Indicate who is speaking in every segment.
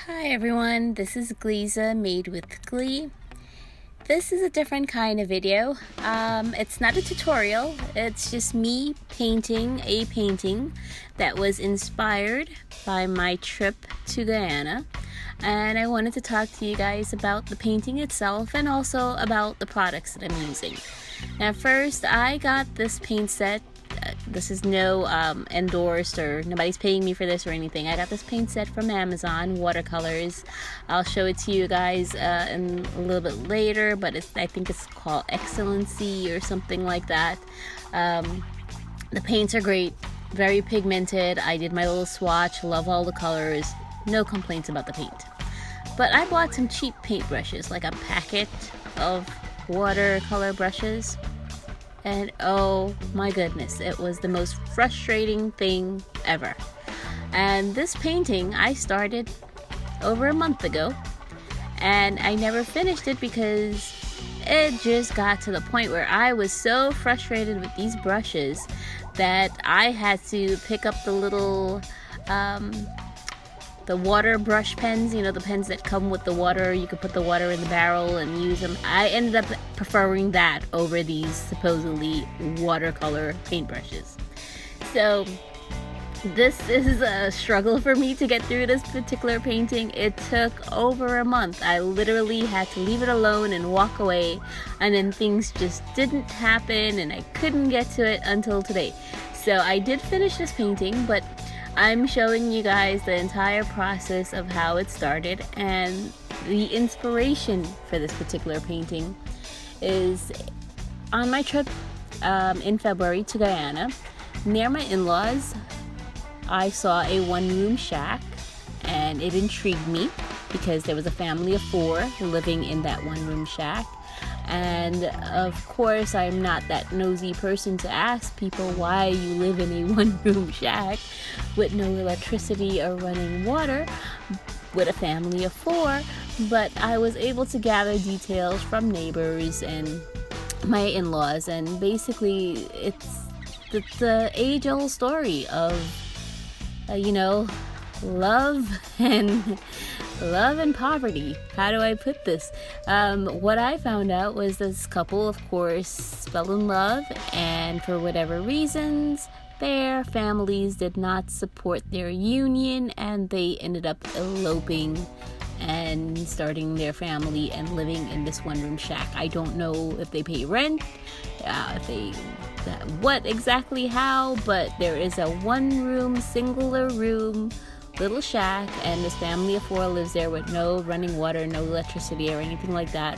Speaker 1: Hi everyone, this is Gliza made with Glee. This is a different kind of video. It's not a tutorial, it's just me painting a painting that was inspired by my trip to Guyana. And I wanted to talk to you guys about the painting itself and also about the products that I'm using. Now first, I got this paint set. This is no endorsed, or nobody's paying me for this or anything. I got this paint set from Amazon, watercolors. I'll show it to you guys in a little bit later, but I think it's called Excellency or something like that. The paints are great, very pigmented. I did my little swatch, love all the colors, no complaints about the paint. But I bought some cheap paint brushes, like a packet of watercolor brushes. And oh my goodness, it was the most frustrating thing ever. And this painting I started over a month ago, and I never finished it because it just got to the point where I was so frustrated with these brushes that I had to pick up the little the water brush pens, you know, the pens that come with the water. You could put the water in the barrel and use them. I ended up preferring that over these supposedly watercolor paintbrushes. So this is a struggle for me to get through this particular painting. It took over a month. I literally had to leave it alone and walk away, and then things just didn't happen and I couldn't get to it until today. So I did finish this painting, but I'm showing you guys the entire process of how it started, and the inspiration for this particular painting is on my trip in February to Guyana. Near my in-laws, I saw a one-room shack, and it intrigued me because there was a family of 4 living in that one-room shack. And of course, I'm not that nosy person to ask people why you live in a one-room shack with no electricity or running water with a family of 4, but I was able to gather details from neighbors and my in-laws, and basically it's the age-old story of love and poverty. How do I put this? What I found out was this couple, of course, fell in love, and for whatever reasons, their families did not support their union, and they ended up eloping and starting their family and living in this one-room shack. I don't know if they pay rent, what exactly how, but there is a one-room, singular room little shack, and this family of 4 lives there with no running water, no electricity or anything like that.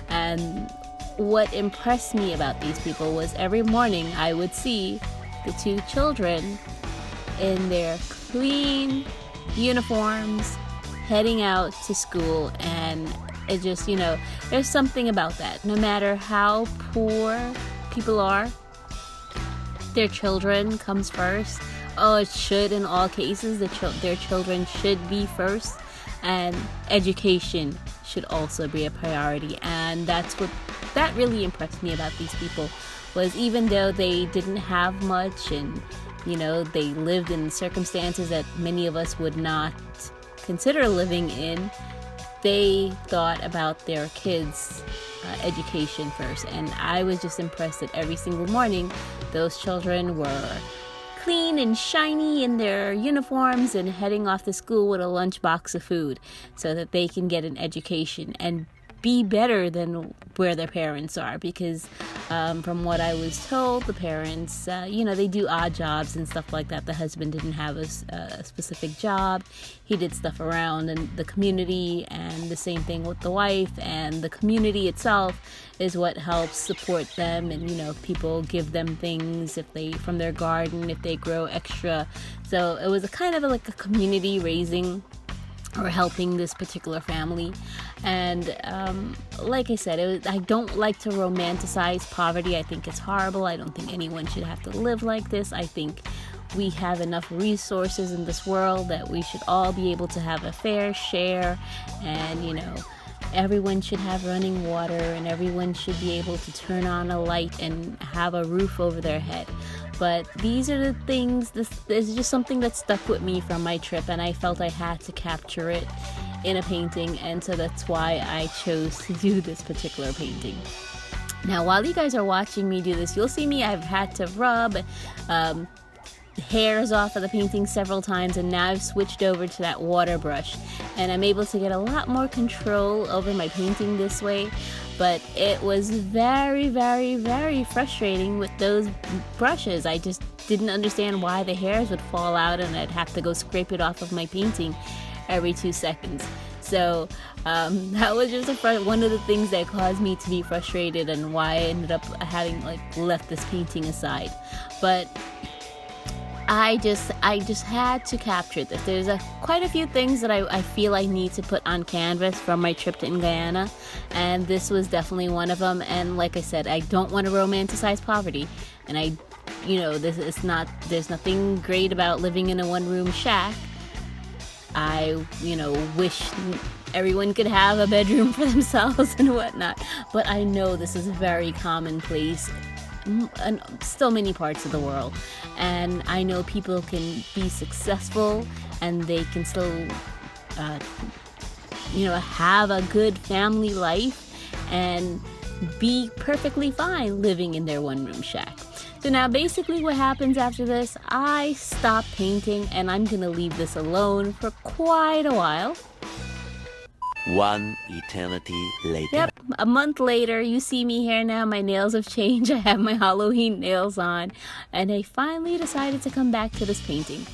Speaker 1: And what impressed me about these people was every morning I would see the 2 children in their clean uniforms heading out to school, and it just, there's something about that. No matter how poor people are, their children comes first. Oh, it should in all cases. Their children should be first, and education should also be a priority. And that really impressed me about these people, was even though they didn't have much, and they lived in circumstances that many of us would not consider living in, they thought about their kids' education first. And I was just impressed that every single morning those children were clean and shiny in their uniforms and heading off to school with a lunchbox of food so that they can get an education and be better than where their parents are. Because from what I was told, the parents, they do odd jobs and stuff like that. The husband didn't have a specific job. He did stuff around in the community, and the same thing with the wife. And the community itself is what helps support them, and people give them things from their garden if they grow extra. So it was like a community raising or helping this particular family. And like I said, I don't like to romanticize poverty. I think it's horrible. I don't think anyone should have to live like this. I think we have enough resources in this world that we should all be able to have a fair share, and everyone should have running water, and everyone should be able to turn on a light and have a roof over their head. But these are the things, this is just something that stuck with me from my trip, and I felt I had to capture it in a painting, and so that's why I chose to do this particular painting. Now, while you guys are watching me do this, you'll see me, I've had to rub hairs off of the painting several times, and now I've switched over to that water brush, and I'm able to get a lot more control over my painting this way. But it was very, very, very frustrating with those brushes. I just didn't understand why the hairs would fall out and I'd have to go scrape it off of my painting every 2 seconds. So that was just one of the things that caused me to be frustrated, and why I ended up having left this painting aside. But I just had to capture this. There's quite a few things that I feel I need to put on canvas from my trip in Guyana, and this was definitely one of them. And like I said, I don't want to romanticize poverty, and there's nothing great about living in a one-room shack. I wish everyone could have a bedroom for themselves and whatnot, but I know this is very commonplace in still many parts of the world, and I know people can be successful and they can still have a good family life and be perfectly fine living in their one-room shack. So now basically what happens after this, I stop painting and I'm gonna leave this alone for quite a while.
Speaker 2: One eternity later.
Speaker 1: Yep, a month later, you see me here now. My nails have changed. I have my Halloween nails on, and I finally decided to come back to this painting.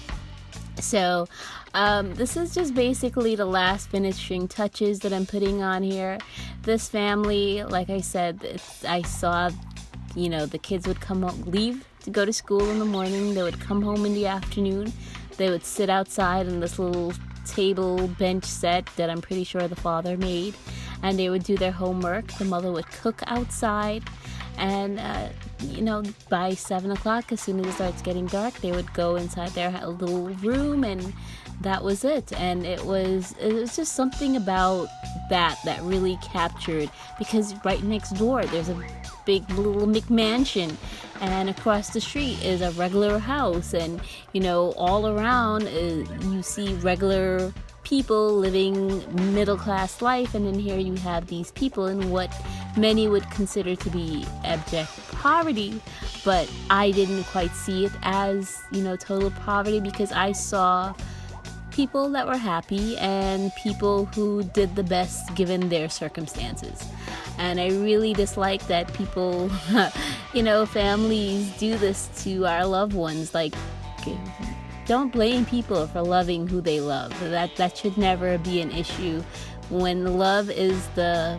Speaker 1: So this is just basically the last finishing touches that I'm putting on here. This family, like I said, I saw, the kids would leave to go to school in the morning. They would come home in the afternoon. They would sit outside in this little table bench set that I'm pretty sure the father made, and they would do their homework. The mother would cook outside, and by 7 o'clock, as soon as it starts getting dark, they would go inside their little room, and that was it. And it was just something about that really captured, because right next door there's a big little McMansion, and across the street is a regular house, and all around you see regular people living middle-class life, and then here you have these people in what many would consider to be abject poverty. But I didn't quite see it as total poverty, because I saw people that were happy and people who did the best given their circumstances. And I really dislike that people, families do this to our loved ones. Don't blame people for loving who they love. That should never be an issue. When love is the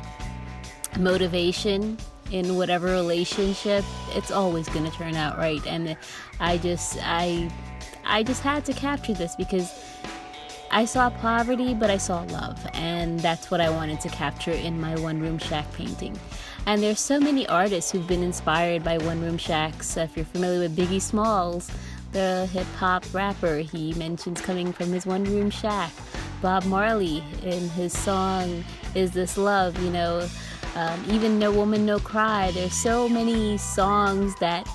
Speaker 1: motivation in whatever relationship, it's always going to turn out right. And I just had to capture this, because I saw poverty, but I saw love, and that's what I wanted to capture in my one-room shack painting. And there's so many artists who've been inspired by one-room shacks. If you're familiar with Biggie Smalls, the hip-hop rapper, he mentions coming from his one-room shack. Bob Marley, in his song Is This Love, even No Woman No Cry. There's so many songs that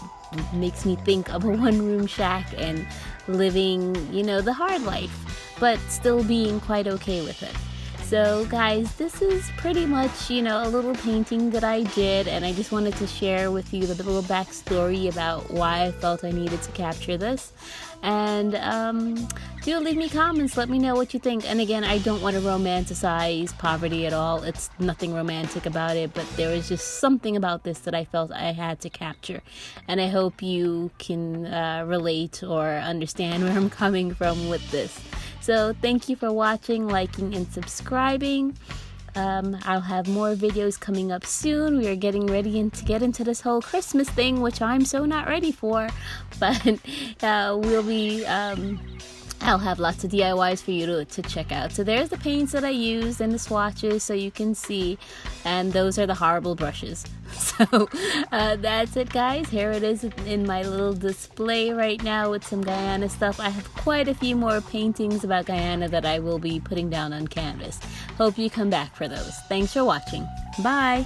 Speaker 1: makes me think of a one-room shack and living, the hard life, but still being quite okay with it. So guys, this is pretty much, a little painting that I did, and I just wanted to share with you the little backstory about why I felt I needed to capture this. And do leave me comments, let me know what you think. And again, I don't want to romanticize poverty at all. It's nothing romantic about it, but there was just something about this that I felt I had to capture. And I hope you can relate or understand where I'm coming from with this. So thank you for watching, liking, and subscribing. I'll have more videos coming up soon. We are getting ready to get into this whole Christmas thing, which I'm so not ready for. But I'll have lots of DIYs for you to check out. So there's the paints that I used and the swatches, so you can see. And those are the horrible brushes. So that's it, guys. Here it is in my little display right now with some Guyana stuff. I have quite a few more paintings about Guyana that I will be putting down on canvas. Hope you come back for those. Thanks for watching. Bye.